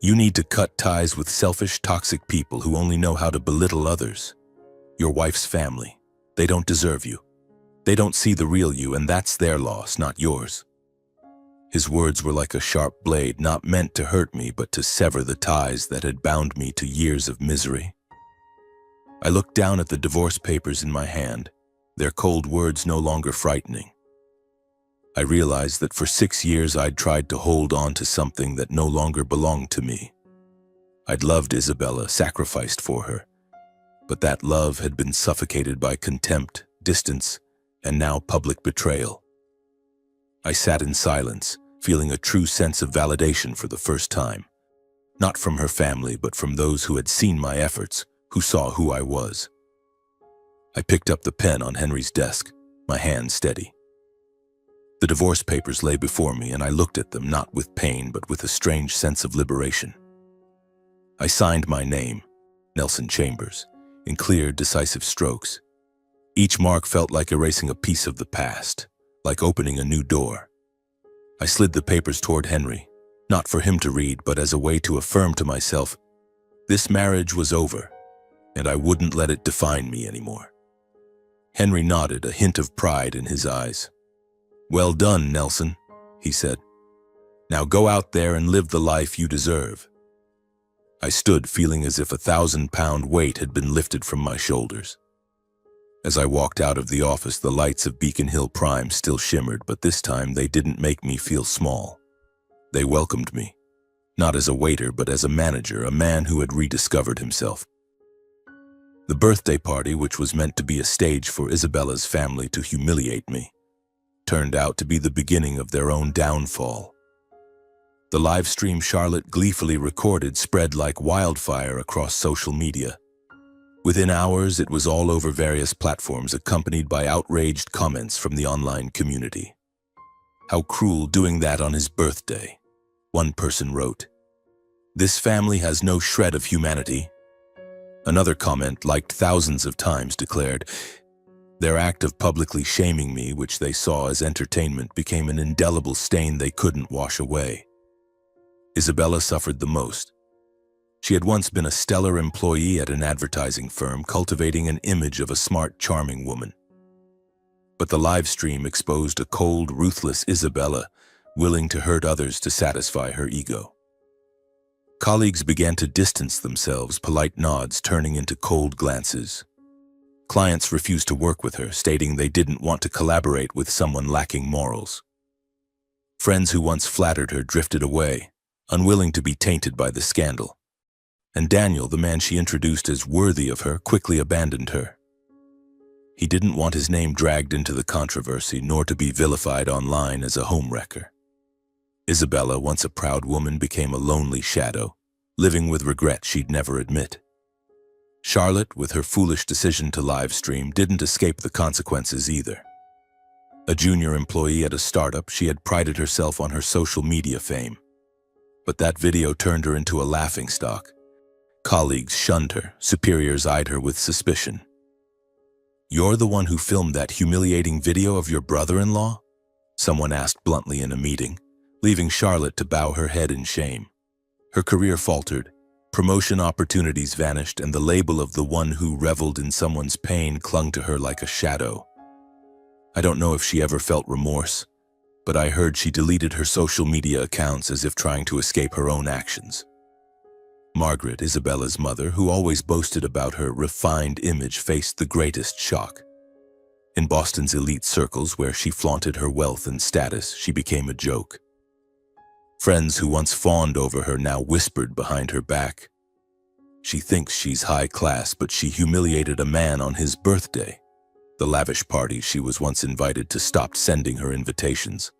"You need to cut ties with selfish, toxic people who only know how to belittle others. Your wife's family. They don't deserve you. They don't see the real you, and that's their loss, not yours." His words were like a sharp blade, not meant to hurt me, but to sever the ties that had bound me to years of misery. I looked down at the divorce papers in my hand, their cold words no longer frightening. I realized that for 6 years I'd tried to hold on to something that no longer belonged to me. I'd loved Isabella, sacrificed for her, but that love had been suffocated by contempt, distance, and now public betrayal. I sat in silence, feeling a true sense of validation for the first time, not from her family, but from those who had seen my efforts, who saw who I was. I picked up the pen on Henry's desk, my hand steady. The divorce papers lay before me, and I looked at them not with pain, but with a strange sense of liberation. I signed my name, Nelson Chambers, in clear, decisive strokes. Each mark felt like erasing a piece of the past, like opening a new door. I slid the papers toward Henry, not for him to read, but as a way to affirm to myself, this marriage was over, and I wouldn't let it define me anymore. Henry nodded, a hint of pride in his eyes. "Well done, Nelson," he said. "Now go out there and live the life you deserve." I stood feeling as if a 1,000-pound weight had been lifted from my shoulders. As I walked out of the office, the lights of Beacon Hill Prime still shimmered, but this time they didn't make me feel small. They welcomed me, not as a waiter, but as a manager, a man who had rediscovered himself. The birthday party, which was meant to be a stage for Isabella's family to humiliate me, turned out to be the beginning of their own downfall. The live stream Charlotte gleefully recorded spread like wildfire across social media. Within hours, it was all over various platforms, accompanied by outraged comments from the online community. "How cruel, doing that on his birthday," one person wrote. "This family has no shred of humanity." Another comment, liked thousands of times, declared, "Their act of publicly shaming me, which they saw as entertainment, became an indelible stain they couldn't wash away." Isabella suffered the most. She had once been a stellar employee at an advertising firm, cultivating an image of a smart, charming woman. But the live stream exposed a cold, ruthless Isabella, willing to hurt others to satisfy her ego. Colleagues began to distance themselves, polite nods turning into cold glances. Clients refused to work with her, stating they didn't want to collaborate with someone lacking morals. Friends who once flattered her drifted away, unwilling to be tainted by the scandal. And Daniel, the man she introduced as worthy of her, quickly abandoned her. He didn't want his name dragged into the controversy, nor to be vilified online as a homewrecker. Isabella, once a proud woman, became a lonely shadow, living with regret she'd never admit. Charlotte, with her foolish decision to live stream, didn't escape the consequences either. A junior employee at a startup, she had prided herself on her social media fame. But that video turned her into a laughingstock. Colleagues shunned her, superiors eyed her with suspicion. "You're the one who filmed that humiliating video of your brother-in-law?" someone asked bluntly in a meeting, leaving Charlotte to bow her head in shame. Her career faltered, promotion opportunities vanished, and the label of the one who reveled in someone's pain clung to her like a shadow. I don't know if she ever felt remorse, but I heard she deleted her social media accounts as if trying to escape her own actions. Margaret, Isabella's mother, who always boasted about her refined image, faced the greatest shock. In Boston's elite circles, where she flaunted her wealth and status, she became a joke. Friends who once fawned over her now whispered behind her back. She thinks she's high class, but she humiliated a man on his birthday. The lavish party she was once invited to stopped sending her invitations.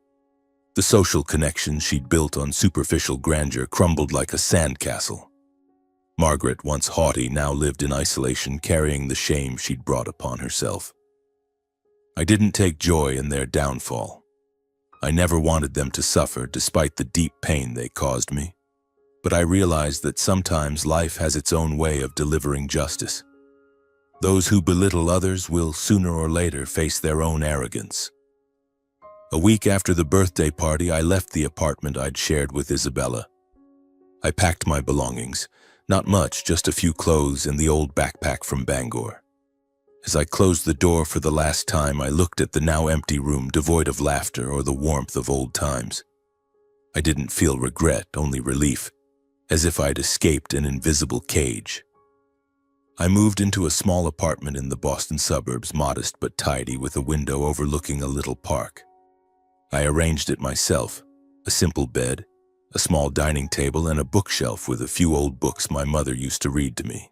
The social connections she'd built on superficial grandeur crumbled like a sandcastle. Margaret, once haughty, now lived in isolation, carrying the shame she'd brought upon herself. I didn't take joy in their downfall. I never wanted them to suffer, despite the deep pain they caused me. But I realized that sometimes life has its own way of delivering justice. Those who belittle others will, sooner or later, face their own arrogance. A week after the birthday party, I left the apartment I'd shared with Isabella. I packed my belongings. Not much, just a few clothes and the old backpack from Bangor. As I closed the door for the last time, I looked at the now empty room, devoid of laughter or the warmth of old times. I didn't feel regret, only relief, as if I'd escaped an invisible cage. I moved into a small apartment in the Boston suburbs, modest but tidy, with a window overlooking a little park. I arranged it myself, a simple bed, a small dining table, and a bookshelf with a few old books my mother used to read to me.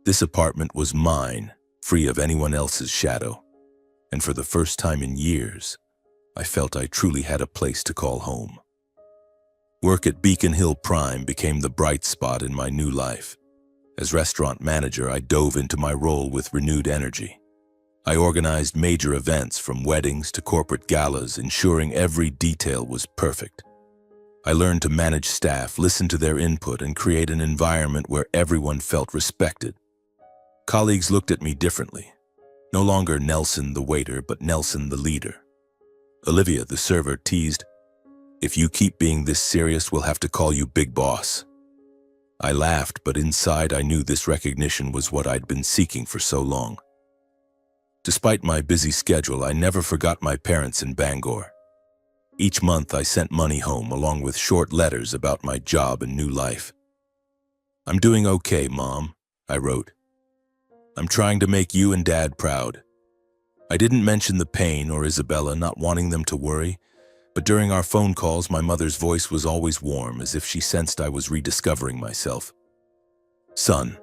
This apartment was mine, free of anyone else's shadow, and for the first time in years, I felt I truly had a place to call home. Work at Beacon Hill Prime became the bright spot in my new life. As restaurant manager, I dove into my role with renewed energy. I organized major events from weddings to corporate galas, ensuring every detail was perfect. I learned to manage staff, listen to their input, and create an environment where everyone felt respected. Colleagues looked at me differently. No longer Nelson the waiter, but Nelson the leader. Olivia, the server, teased, "If you keep being this serious, we'll have to call you Big Boss." I laughed, but inside I knew this recognition was what I'd been seeking for so long. Despite my busy schedule, I never forgot my parents in Bangor. Each month I sent money home along with short letters about my job and new life. "I'm doing okay, Mom," I wrote. "I'm trying to make you and Dad proud." I didn't mention the pain or Isabella, not wanting them to worry, but during our phone calls, my mother's voice was always warm, as if she sensed I was rediscovering myself. "Son,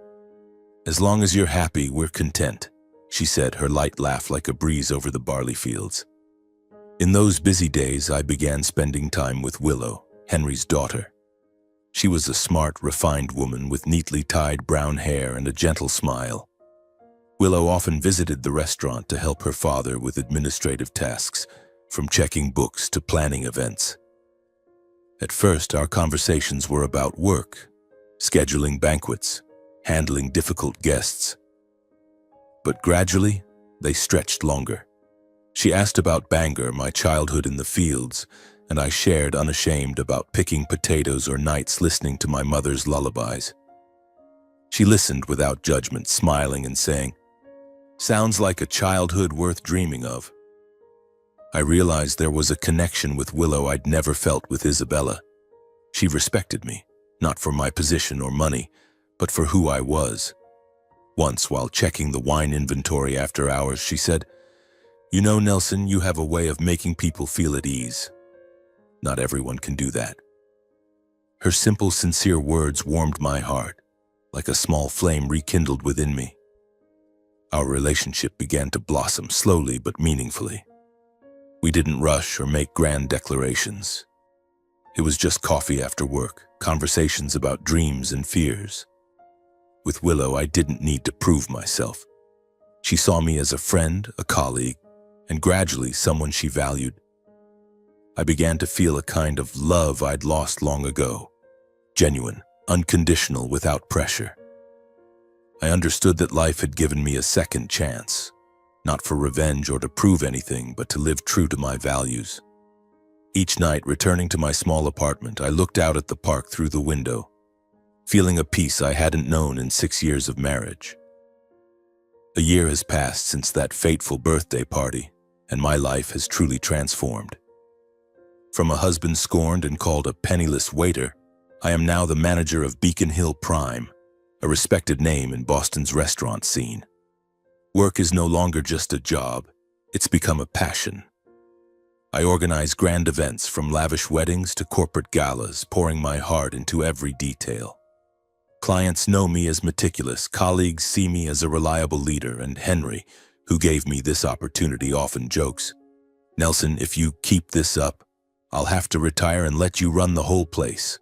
as long as you're happy, we're content," she said, her light laugh like a breeze over the barley fields. In those busy days, I began spending time with Willow, Henry's daughter. She was a smart, refined woman with neatly tied brown hair and a gentle smile. Willow often visited the restaurant to help her father with administrative tasks, from checking books to planning events. At first, our conversations were about work, scheduling banquets, handling difficult guests. But gradually, they stretched longer. She asked about Bangor, my childhood in the fields, and I shared unashamed about picking potatoes or nights listening to my mother's lullabies. She listened without judgment, smiling and saying, "Sounds like a childhood worth dreaming of." I realized there was a connection with Willow I'd never felt with Isabella. She respected me, not for my position or money, but for who I was. Once, while checking the wine inventory after hours, she said, "You know, Nelson, you have a way of making people feel at ease. Not everyone can do that." Her simple, sincere words warmed my heart, like a small flame rekindled within me. Our relationship began to blossom slowly but meaningfully. We didn't rush or make grand declarations. It was just coffee after work, conversations about dreams and fears. With Willow, I didn't need to prove myself. She saw me as a friend, a colleague, and gradually someone she valued. I began to feel a kind of love I'd lost long ago, genuine, unconditional, without pressure. I understood that life had given me a second chance, not for revenge or to prove anything, but to live true to my values. Each night, returning to my small apartment, I looked out at the park through the window, feeling a peace I hadn't known in 6 years of marriage. A year has passed since that fateful birthday party, and my life has truly transformed. From a husband scorned and called a penniless waiter, I am now the manager of Beacon Hill Prime, a respected name in Boston's restaurant scene. Work is no longer just a job, it's become a passion. I organize grand events from lavish weddings to corporate galas, pouring my heart into every detail. Clients know me as meticulous, colleagues see me as a reliable leader, and Henry, who gave me this opportunity, often jokes, "Nelson, if you keep this up, I'll have to retire and let you run the whole place."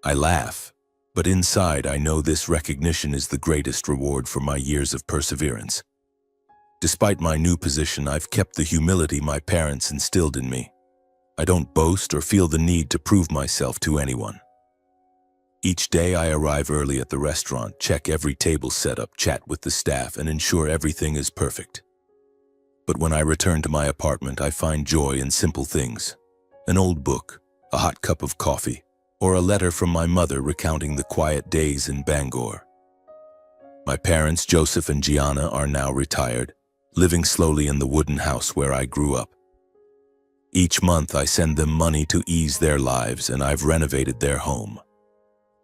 I laugh, but inside I know this recognition is the greatest reward for my years of perseverance. Despite my new position, I've kept the humility my parents instilled in me. I don't boast or feel the need to prove myself to anyone. Each day I arrive early at the restaurant, check every table setup, chat with the staff, and ensure everything is perfect. But when I return to my apartment, I find joy in simple things. An old book, a hot cup of coffee, or a letter from my mother recounting the quiet days in Bangor. My parents, Joseph and Gianna, are now retired, living slowly in the wooden house where I grew up. Each month I send them money to ease their lives, and I've renovated their home.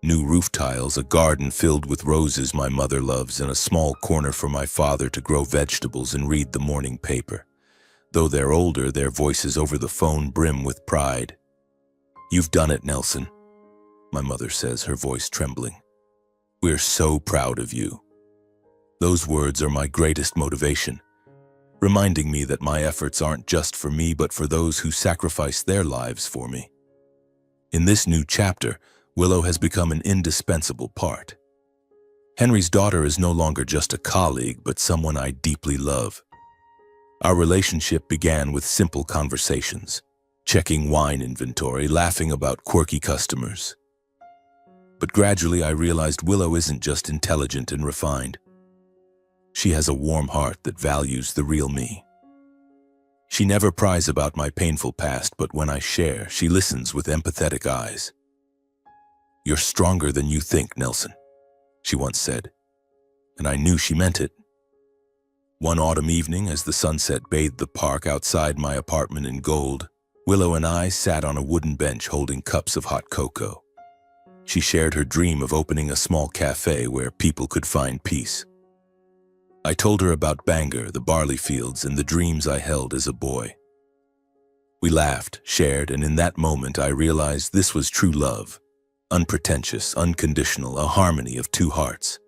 New roof tiles, a garden filled with roses my mother loves, and a small corner for my father to grow vegetables and read the morning paper. Though they're older, their voices over the phone brim with pride. "You've done it, Nelson," my mother says, her voice trembling. "We're so proud of you." Those words are my greatest motivation, reminding me that my efforts aren't just for me, but for those who sacrifice their lives for me. In this new chapter, Willow has become an indispensable part. Henry's daughter is no longer just a colleague, but someone I deeply love. Our relationship began with simple conversations, checking wine inventory, laughing about quirky customers. But gradually I realized Willow isn't just intelligent and refined. She has a warm heart that values the real me. She never pries about my painful past, but when I share, she listens with empathetic eyes. "You're stronger than you think, Nelson," she once said, and I knew she meant it. One autumn evening, as the sunset bathed the park outside my apartment in gold, Willow and I sat on a wooden bench holding cups of hot cocoa. She shared her dream of opening a small cafe where people could find peace. I told her about Bangor, the barley fields, and the dreams I held as a boy. We laughed, shared, and in that moment I realized this was true love. Unpretentious, unconditional, a harmony of two hearts.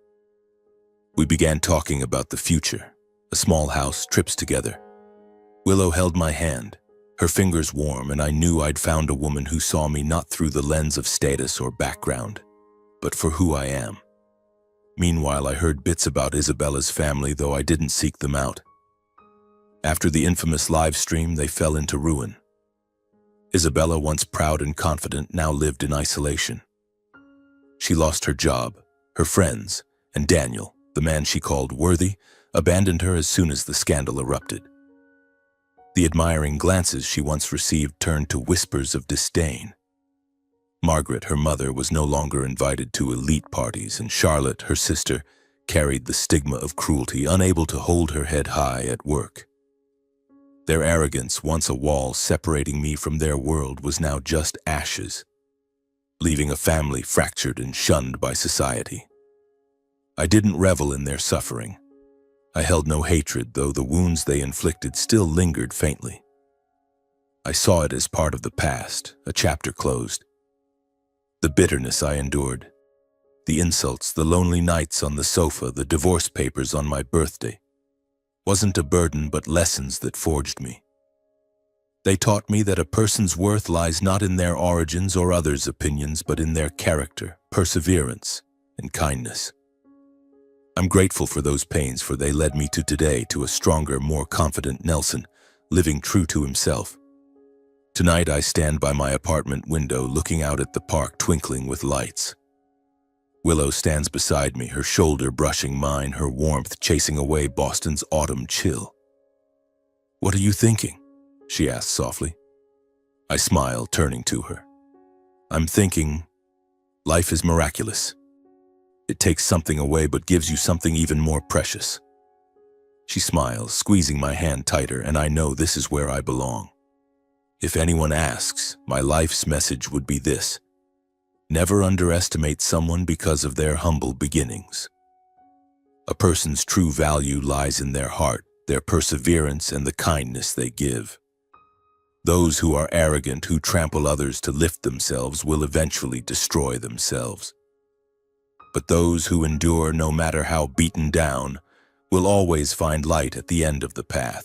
We began talking about the future, a small house, trips together. Willow held my hand, her fingers warm, and I knew I'd found a woman who saw me not through the lens of status or background, but for who I am. Meanwhile, I heard bits about Isabella's family, though I didn't seek them out. After the infamous live stream, they fell into ruin. Isabella, once proud and confident, now lived in isolation. She lost her job, her friends, and Daniel, the man she called worthy, abandoned her as soon as the scandal erupted. The admiring glances she once received turned to whispers of disdain. Margaret, her mother, was no longer invited to elite parties, and Charlotte, her sister, carried the stigma of cruelty, unable to hold her head high at work. Their arrogance, once a wall separating me from their world, was now just ashes, leaving a family fractured and shunned by society. I didn't revel in their suffering. I held no hatred, though the wounds they inflicted still lingered faintly. I saw it as part of the past, a chapter closed. The bitterness I endured, the insults, the lonely nights on the sofa, the divorce papers on my birthday, wasn't a burden but lessons that forged me. They taught me that a person's worth lies not in their origins or others' opinions, but in their character, perseverance, and kindness. I'm grateful for those pains, for they led me to today, to a stronger, more confident Nelson, living true to himself. Tonight I stand by my apartment window, looking out at the park twinkling with lights. Willow stands beside me, her shoulder brushing mine, her warmth chasing away Boston's autumn chill. "What are you thinking?" she asked softly. I smile, turning to her. "I'm thinking, life is miraculous. It takes something away but gives you something even more precious." She smiles, squeezing my hand tighter, and I know this is where I belong. If anyone asks, my life's message would be this: never underestimate someone because of their humble beginnings. A person's true value lies in their heart, their perseverance, and the kindness they give. Those who are arrogant, who trample others to lift themselves, will eventually destroy themselves. But those who endure, no matter how beaten down, will always find light at the end of the path.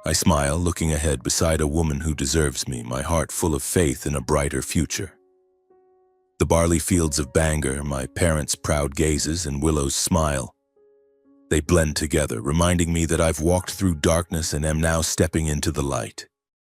I smile, looking ahead beside a woman who deserves me, my heart full of faith in a brighter future. The barley fields of Bangor, my parents' proud gazes, and Willow's smile. They blend together, reminding me that I've walked through darkness and am now stepping into the light.